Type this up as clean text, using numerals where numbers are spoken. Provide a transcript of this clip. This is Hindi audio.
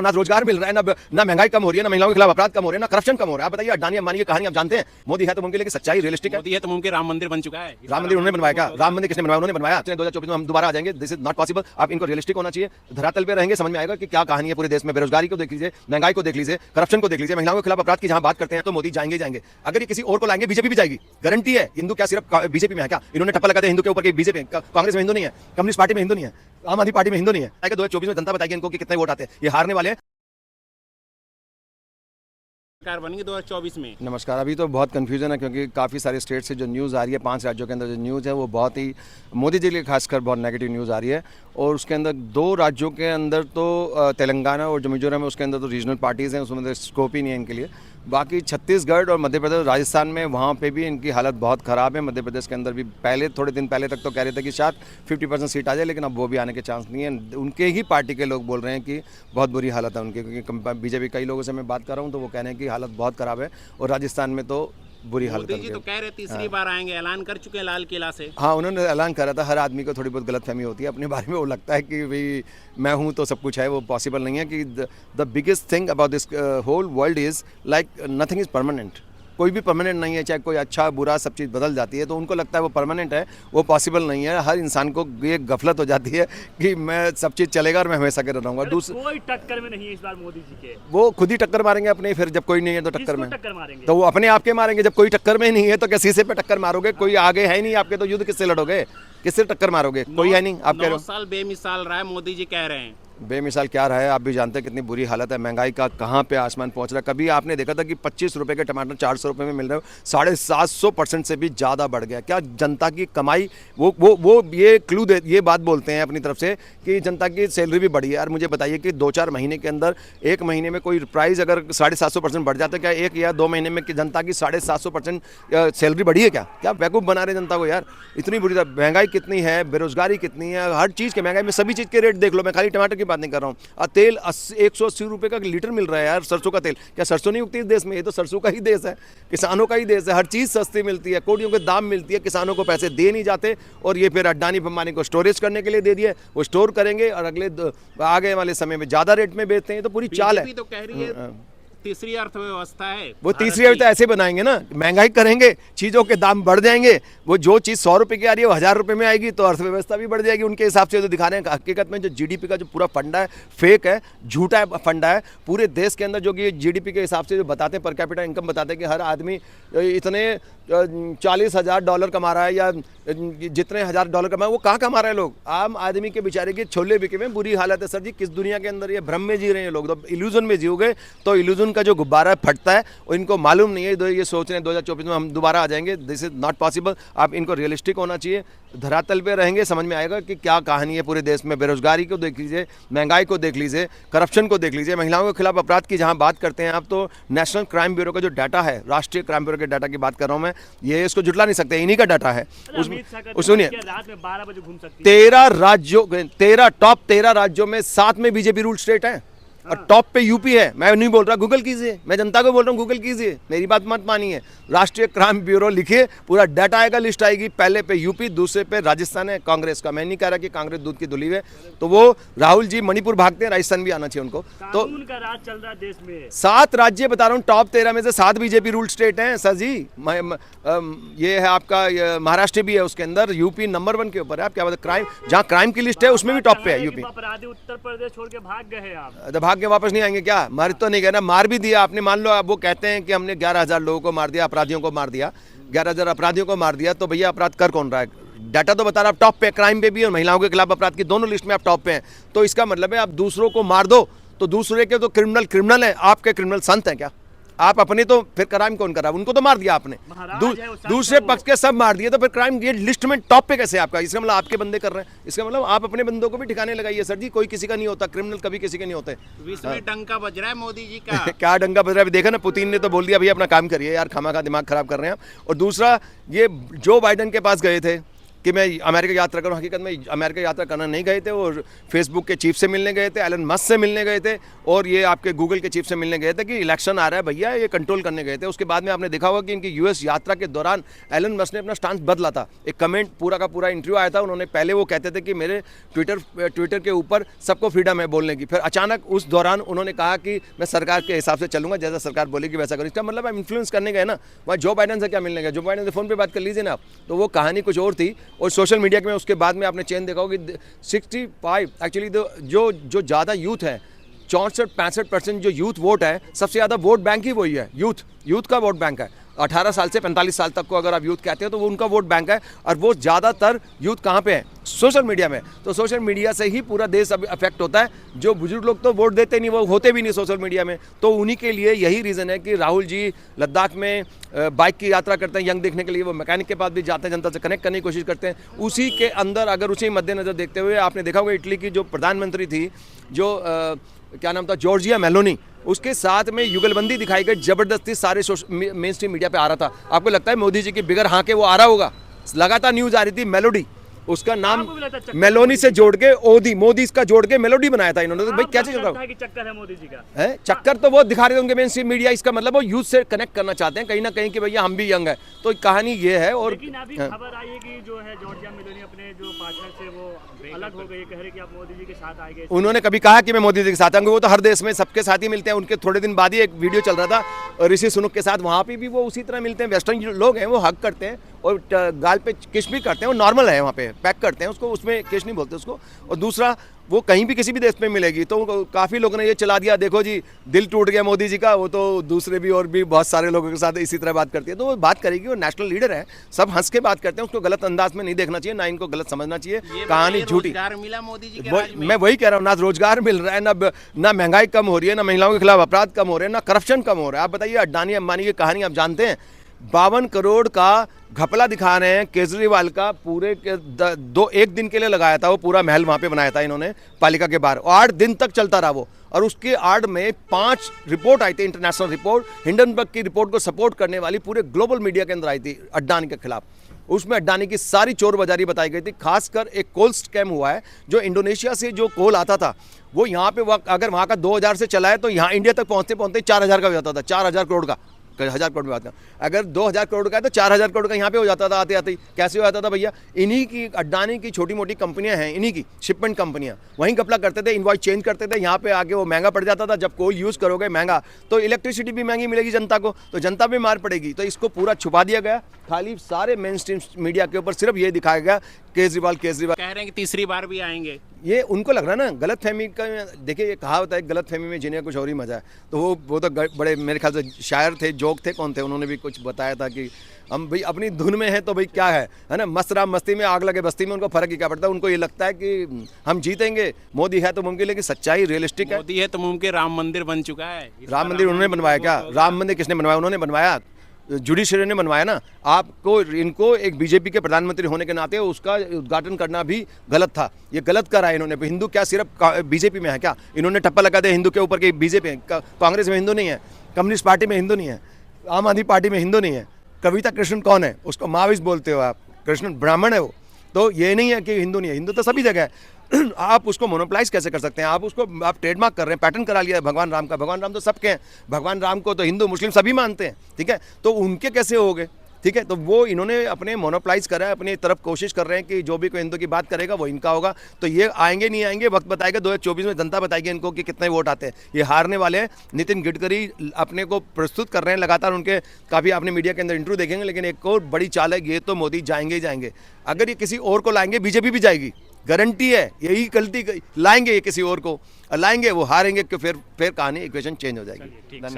ना रोजगार मिल रहा है, ना महंगाई कम हो रही है, ना महिलाओं के खिलाफ अपराध कम हो रहे हैं, ना करप्शन कम हो रहा है। आप बताइए, अडानी अंबानी की कहानी आप जानते हैं? मोदी है तो मुमकिन है कि सच्चाई रियलिस्टिक है। मोदी है तो मुमकिन राम मंदिर बन चुका है। राम मंदिर उन्होंने बनवाया क्या? राम मंदिर किसने बनवाया? उन्होंने बनवाया। 2024 में हम दोबारा आ जाएंगे, दिस इज नॉट पॉसिबल। आप इनको रियलिस्टिक होना चाहिए, धरातल पे रहेंगे, समझ में आएगा कि क्या कहानी है पूरे देश में। बेरोजगारी को देख लीजिए, महंगाई को देख लीजिए, करप्शन को देख लीजिए, महिलाओं के खिलाफ अपराध की जहां बात करते हैं तो मोदी जाएंगे जाएंगे। अगर ये किसी और को लाएंगे, बीजेपी भी जाएगी, गारंटी है। हिंदू क्या सिर्फ बीजेपी में है क्या? इन्होंने टप्पा लगाते हिंदू के ऊपर कि बीजेपी कांग्रेस में हिंदू नहीं है, कम्युनिस्ट पार्टी में हिंदू नहीं है, आम आदमी पार्टी में हिंदू नहीं है। 2024 में जनता बताएगी इनको कि कितने वोट आते हैं। ये हारने वाले हैं। सरकार बनेगी 2024 में। नमस्कार। अभी तो बहुत कन्फ्यूजन है क्योंकि काफ़ी सारे स्टेट से जो न्यूज़ आ रही है, 5 राज्यों के अंदर जो न्यूज़ है वो बहुत ही मोदी जी के लिए खासकर बहुत नेगेटिव न्यूज़ आ रही है। और उसके अंदर 2 राज्यों के अंदर तो तेलंगाना और जो मिजोरम है उसके अंदर तो रीजनल पार्टीज़ हैं, उसमें स्कोप ही नहीं है इनके लिए। बाकी छत्तीसगढ़ और मध्य प्रदेश, राजस्थान में वहाँ पे भी इनकी हालत बहुत ख़राब है। मध्य प्रदेश के अंदर भी पहले थोड़े दिन पहले तक तो कह रहे थे कि शायद 50% सीट आ जाए, लेकिन अब वो भी आने के चांस नहीं है। उनके ही पार्टी के लोग बोल रहे हैं कि बहुत बुरी हालत है उनकी, क्योंकि बीजेपी कई लोगों से मैं बात कर रहा हूँ तो वो कह रहे हैं कि हालत बहुत ख़राब है और राजस्थान में तो बुरी हालत है। मोदी जी तो कह रहे तीसरी बार आएंगे, ऐलान कर चुके हैं लाल किला से। हाँ, उन्होंने ऐलान करा था। हर आदमी को थोड़ी बहुत गलतफहमी होती है अपने बारे में, वो लगता है कि भाई मैं हूँ तो सब कुछ है, वो पॉसिबल नहीं है। कि the biggest thing about this whole world is like nothing is permanent. कोई भी परमानेंट नहीं है, चाहे कोई अच्छा बुरा सब चीज़ बदल जाती है, तो उनको लगता है वो परमानेंट है, वो पॉसिबल नहीं है। हर इंसान को ये गफलत हो जाती है कि मैं सब चीज़ चलेगा और मैं हमेशा के रहूँगा। कोई टक्कर में नहीं है इस बार मोदी जी के। वो खुद ही टक्कर मारेंगे अपने, फिर जब कोई नहीं है तो टक्कर में मारेंगे तो वो अपने आप के मारेंगे। जब कोई टक्कर में नहीं है तो क्या शीशे पे टक्कर मारोगे? कोई आगे है नहीं आपके, तो युद्ध किससे लड़ोगे? किससे टक्कर मारोगे? कोई है नहीं। आप कह रहे 9 हो साल बेमिसाल रहा है, मोदी जी कह रहे हैं। बेमिसाल क्या रहा है? आप भी जानते हैं कितनी बुरी हालत है, महंगाई का कहाँ पे आसमान पहुंच रहा है। कभी आपने देखा था कि 25 रुपए के टमाटर 400 रुपए में मिल रहे हो? 750% से भी ज़्यादा बढ़ गया। क्या जनता की कमाई वो ये क्लू दे, ये बात बोलते हैं अपनी तरफ से कि जनता की सैलरी भी बढ़ी है। यार मुझे बताइए कि 2-4 महीने के अंदर, 1 महीने में कोई प्राइस अगर 750% बढ़ जाता है, क्या 1 या 2 महीने में जनता की 750% सैलरी बढ़ी है? क्या बेवकूफ़ बना रहे जनता को यार? इतनी बुरी महंगाई कितनी है, बेरोजगारी कितनी है, हर चीज़ के महंगाई में सभी चीज़ के रेट देख लो। मैं खाली टमाटर की बात नहीं कर रहा हूँ। तेल 180 रुपए का लीटर मिल रहा है यार, सरसों का तेल। क्या सरसों नहीं उगती इस देश में? ये तो सरसों का ही देश है, किसानों का ही देश है। हर चीज़ सस्ती मिलती है, कोटियों के दाम मिलती है, किसानों को पैसे दे नहीं जाते। और ये फिर अडानी अंबानी को स्टोरेज करने के लिए दे दिए, वो स्टोर करेंगे और आगे वाले समय में ज़्यादा रेट में बेचते हैं। तो पूरी चाल है। तो कह रही है तीसरी अर्थव्यवस्था है वो तीसरी अर्थव्यवस्था ऐसे बनाएंगे ना, महंगाई करेंगे, चीज़ों के दाम बढ़ जाएंगे। वो जो चीज़ 100 रुपये की आ रही है वो 1000 रुपये में आएगी, तो अर्थव्यवस्था भी बढ़ जाएगी उनके हिसाब से। जो दिखा रहे हैं हकीकत में जो जीडीपी का जो पूरा फंडा है, फेक है, झूठा फंडा है। पूरे देश के अंदर जो कि जीडीपी के हिसाब से जो बताते हैं, पर कैपिटा इनकम बताते हैं कि हर आदमी इतने $40,000 कमा रहा है या जितने $1000 कमा है, वो कहाँ कमा रहे हैं लोग? आम आदमी के बेचारे के छोले बिके में बुरी हालत है। सर जी, किस दुनिया के अंदर ये भ्रम में जी रहे हैं लोग? तो इल्यूजन में जियोगे तो इल्यूजन का जो गुब्बारा फटता है और इनको मालूम नहीं है। ये सोच रहे हैं 2024 में हम दोबारा आ जाएंगे, दिस इज नॉट पॉसिबल। आप इनको रियलिस्टिक होना चाहिए, धरातल पे रहेंगे, समझ में आएगा कि क्या कहानी है पूरे देश में। बेरोजगारी को देख लीजिए, महंगाई को देख लीजिए, करप्शन को देख लीजिए, महिलाओं के खिलाफ अपराध की जहां बात करते हैं आप, तो नेशनल क्राइम ब्यूरो का जो डाटा है, राष्ट्रीय क्राइम ब्यूरो के डाटा की बात कर रहा हूं मैं, ये इसको जुटला नहीं सकते, इन्हीं का डाटा है। सुनिए, रात में 12 बजे घूम सकती है। 13 राज्यों में 7 में बीजेपी रूल स्टेट है और टॉप पे यूपी है। मैं नहीं बोल रहा, गूगल कीजिए, मैं जनता को बोल रहा हूँ गूगल कीजिए, मेरी बात मत मानिए। राष्ट्रीय क्राइम ब्यूरो लिखिए, पूरा डाटा आएगा, लिस्ट आएगी। पहले पे यूपी, दूसरे पे राजस्थान है कांग्रेस का। मैं नहीं कह रहा कि कांग्रेस दूध की धुली है, तो वो राहुल जी मणिपुर भागते हैं, राजस्थान भी आना चाहिए उनको। तो कानून का राज चल रहा है देश में। 7 राज्य बता रहा हूँ, टॉप 13 में से 7 बीजेपी रूल स्टेट हैं सर जी। ये है आपका महाराष्ट्र भी है उसके अंदर, यूपी नंबर 1 के ऊपर है। आप क्या बताते, क्राइम जहाँ क्राइम की लिस्ट है उसमें भी टॉप पे है यूपी। अपराधी उत्तर प्रदेश छोड़ के भाग गए हैं आप, तो भाग के वापस नहीं आएंगे क्या? मार तो नहीं गए ना, मार भी दिया आपने। मान लो अब वो कहते हैं कि हमने 11,000 लोगों को मार दिया, अपराधियों को मार दिया, 11,000 अपराधियों को मार दिया, तो भैया अपराध कर कौन रहा है? डाटा तो बता रहा, आप टॉप पे, क्राइम पे भी और महिलाओं के खिलाफ अपराध की दोनों लिस्ट में आप टॉप पे हैं। तो इसका मतलब है आप दूसरों को मार दो तो दूसरे के तो क्रिमिनल है, आपके क्रिमिनल संत हैं क्या? आप अपने तो फिर क्राइम कौन कर रहा है? उनको तो मार दिया आपने, दूसरे पक्ष के सब मार दिए, तो फिर क्राइम ये लिस्ट में टॉप पे कैसे आपका? इसका मतलब आपके बंदे कर रहे हैं, इसका मतलब आप अपने बंदों को भी ठिकाने लगाइए सर जी। कोई किसी का नहीं होता, क्रिमिनल कभी किसी के नहीं होते। विश्व में डंका बज रहा है मोदी जी का। क्या डंका बज रहा है? देखा ना, पुतिन ने तो बोल दिया भैया अपना काम करिए यार, खामा का दिमाग खराब कर रहे हैं आप। और दूसरा, ये जो बाइडेन के पास गए थे कि मैं अमेरिका यात्रा करूं। हकीकत में अमेरिका यात्रा करना नहीं गए थे, और फेसबुक के चीफ से मिलने गए थे, एलन मस्क से मिलने गए थे, और ये आपके गूगल के चीफ से मिलने गए थे कि इलेक्शन आ रहा है भैया, ये कंट्रोल करने गए थे। उसके बाद में आपने देखा होगा कि इनकी यूएस यात्रा के दौरान एलन मस्क ने अपना स्टांस बदला था। एक कमेंट पूरा का पूरा इंटरव्यू आया था, उन्होंने पहले वो कहते थे कि मेरे ट्विटर के ऊपर सबको फ्रीडम है बोलने की, फिर अचानक उस दौरान उन्होंने कहा कि मैं सरकार के हिसाब से चलूंगा, जैसा सरकार बोलेगी वैसा करूँ। इसका मतलब आप इन्फ्लुएंस करने गए ना, वहाँ जो बाइडेन से क्या मिलने गए, जो बाइडेन से फ़ोन पे बात कर लीजिए ना आप, तो वो कहानी कुछ और थी। और सोशल मीडिया में उसके बाद में आपने चेंज देखा होगा कि 65 एक्चुअली जो ज़्यादा यूथ है, 64-65% जो यूथ वोट है, सबसे ज़्यादा वोट बैंक ही वही है, यूथ का वोट बैंक है। 18 साल से 45 साल तक को अगर आप यूथ कहते हैं तो वो उनका वोट बैंक है, और वो ज़्यादातर यूथ कहाँ पे है, सोशल मीडिया में। तो सोशल मीडिया से ही पूरा देश अभी अफेक्ट होता है। जो बुजुर्ग लोग तो वोट देते नहीं, वो होते भी नहीं सोशल मीडिया में, तो उन्हीं के लिए यही रीज़न है कि राहुल जी लद्दाख में बाइक की यात्रा करते हैं यंग देखने के लिए, वो मैकेनिक के पास भी जाते हैं, जनता से कनेक्ट करने की कोशिश करते हैं। उसी के अंदर अगर उसी मद्देनज़र देखते हुए आपने देखा होगा इटली की जो प्रधानमंत्री थी, जो क्या नाम था, जॉर्जिया मेलोनी, उसके साथ में युगलबंदी दिखाई गई, जबरदस्ती सारे मेन स्ट्रीम मीडिया पे आ रहा था। आपको लगता है मोदी जी की बिगर हाँ के वो आ रहा होगा? लगातार न्यूज़ आ रही थी मेलोडी, उसका नाम मेलोनी से जोड़ के मोदी इसका जोड़ के मेलोडी बनाया था इन्होंने। तो भाई क्या चल रहा है? चक्कर है मोदी जी का, है चक्कर तो वो दिखा रहे थे उनके मेन स्ट्रीम मीडिया। इसका मतलब वो यूथ से कनेक्ट करना चाहते हैं कहीं ना कहीं कि भैया हम भी यंग है, तो कहानी ये है। और लेकिन अभी खबर आई है कि जो है जॉर्जिया मेलोनी अपने जो पार्टनर से वो अलग हो गए, कह रहे कि आप मोदी जी के साथ आए गए। उन्होंने कभी कहा कि मैं मोदी जी के साथ आऊंगा? वो तो हर देश में सबके साथ ही मिलते हैं। उनके थोड़े दिन बाद ही एक वीडियो चल रहा था ऋषि सुनक के साथ, वहाँ पे भी वो उसी तरह मिलते हैं। वेस्टर्न लोग हैं, वो हक करते हैं और गाल पे किस भी करते हैं, वो नॉर्मल है, वहाँ पे पैक करते हैं उसको, उसमें किस नहीं बोलते उसको। और दूसरा, वो कहीं भी किसी भी देश में मिलेगी तो काफ़ी लोगों ने ये चला दिया, देखो जी दिल टूट गया मोदी जी का, वो तो दूसरे भी और भी बहुत सारे लोगों के साथ इसी तरह बात करती है। तो वो बात करेगी, वो नेशनल लीडर है, सब हंस के बात करते हैं, उसको गलत अंदाज में नहीं देखना चाहिए, ना इनको गलत समझना चाहिए। कहानी झूठी। रोजगार मिला मोदी जी के राज में? मैं वही कह रहा हूँ, ना रोजगार मिल रहा है, ना महंगाई कम हो रही है, ना महिलाओं के खिलाफ अपराध कम हो रहे हैं, ना करप्शन कम हो रहा है। आप बताइए, अडानी अंबानी की कहानी आप जानते हैं? 52 करोड़ का घपला दिखा रहे हैं केजरीवाल का, पूरे के एक दिन के लिए लगाया था, वो पूरा महल वहाँ पे बनाया था इन्होंने पालिका के बाहर, 8 दिन तक चलता रहा वो। और उसके आड़ में 5 रिपोर्ट आई थी, इंटरनेशनल रिपोर्ट, हिंडनबर्ग की रिपोर्ट को सपोर्ट करने वाली, पूरे ग्लोबल मीडिया के अंदर आई थी अडानी के खिलाफ। उसमें अडानी की सारी चोर बाजारी बताई गई थी। खासकर एक कोल स्कैम हुआ है, जो इंडोनेशिया से जो कोल आता था वो यहाँ पे अगर वहाँ का 2000 से चला है तो यहाँ इंडिया तक पहुँचते पहुँचते 4000 का हो जाता था, 4000 करोड़ का, 1000 करोड़ में बात कर, अगर 2000 करोड़ का है तो 4000 करोड़ का यहाँ पे हो जाता था आते आते ही। कैसे हो जाता था भैया? इन्हीं की अडानी की छोटी मोटी कंपनियां हैं, इन्हीं की शिपमेंट कंपनियां, वहीं घपला करते थे, इनवॉइस चेंज करते थे, यहाँ पे आके वो महंगा पड़ जाता था। जब कोल यूज़ करोगे महंगा तो इलेक्ट्रिसिटी भी महंगी मिलेगी जनता को, तो जनता भी मार पड़ेगी। तो इसको पूरा छुपा दिया गया, खाली सारे मेन स्ट्रीम मीडिया के ऊपर सिर्फ ये दिखाया गया केजरीवाल कह रहे हैं कि तीसरी बार भी आएंगे। ये उनको लग रहा है ना गलत फहमी का। देखिए, ये कहावत है, गलत फहमी में जीने का कुछ और ही मजा है। तो वो तो बड़े मेरे ख्याल से शायर थे, जोक थे, कौन थे, उन्होंने भी कुछ बताया था कि हम भाई अपनी धुन में है तो भाई क्या है ना, मस्त राम मस्ती में आग लगे बस्ती में, उनको फर्क ही क्या पड़ता है। उनको ये लगता है कि हम जीतेंगे, मोदी है तो मुमकिन, लेकिन सच्चाई रियलिस्टिक है। मोदी है तो मुमकिन राम मंदिर बन चुका है। राम मंदिर उन्होंने बनवाया क्या? राम मंदिर किसने बनवाया? उन्होंने बनवाया, जुडिशरी ने बनवाया ना। आपको इनको एक बीजेपी के प्रधानमंत्री होने के नाते उसका उद्घाटन करना भी गलत था। ये गलत करा इन्होंने। हिंदू क्या सिर्फ बीजेपी में है क्या? इन्होंने टप्पा लगा दिया हिंदू के ऊपर कि बीजेपी, कांग्रेस में हिंदू नहीं है, कम्युनिस्ट पार्टी में हिंदू नहीं है, आम आदमी पार्टी में हिंदू नहीं है। कविता कृष्णन कौन है? उसको माविस्ट बोलते हो आप, कृष्णन ब्राह्मण है वो। तो ये नहीं है कि हिंदू नहीं है, हिंदू तो सभी जगह है। आप उसको मोनोपलाइज कैसे कर सकते हैं? आप ट्रेडमार्क कर रहे हैं, पैटर्न करा लिया है भगवान राम का। भगवान राम तो सबके हैं, भगवान राम को तो हिंदू मुस्लिम सभी मानते हैं, ठीक है? तो उनके कैसे हो गए? ठीक है, तो वो इन्होंने अपने मोनोपलाइज करा है, अपनी तरफ कोशिश कर रहे हैं कि जो भी कोई हिंदू की बात करेगा वो इनका होगा। तो ये आएंगे नहीं आएंगे, वक्त बताएगा। 2024 में जनता बताएगी इनको कि कितने वोट आते हैं। ये हारने वाले हैं। नितिन गडकरी अपने को प्रस्तुत कर रहे हैं लगातार, उनके काफ़ी आपने मीडिया के अंदर इंटरव्यू देखेंगे। लेकिन एक और बड़ी चाल है, ये तो मोदी जाएंगे ही जाएंगे। अगर ये किसी और को लाएंगे, बीजेपी भी जाएगी, गारंटी है। यही गलती लाएंगे, ये किसी और को लाएंगे, वो हारेंगे, फिर कहानी इक्वेशन चेंज हो जाएगी।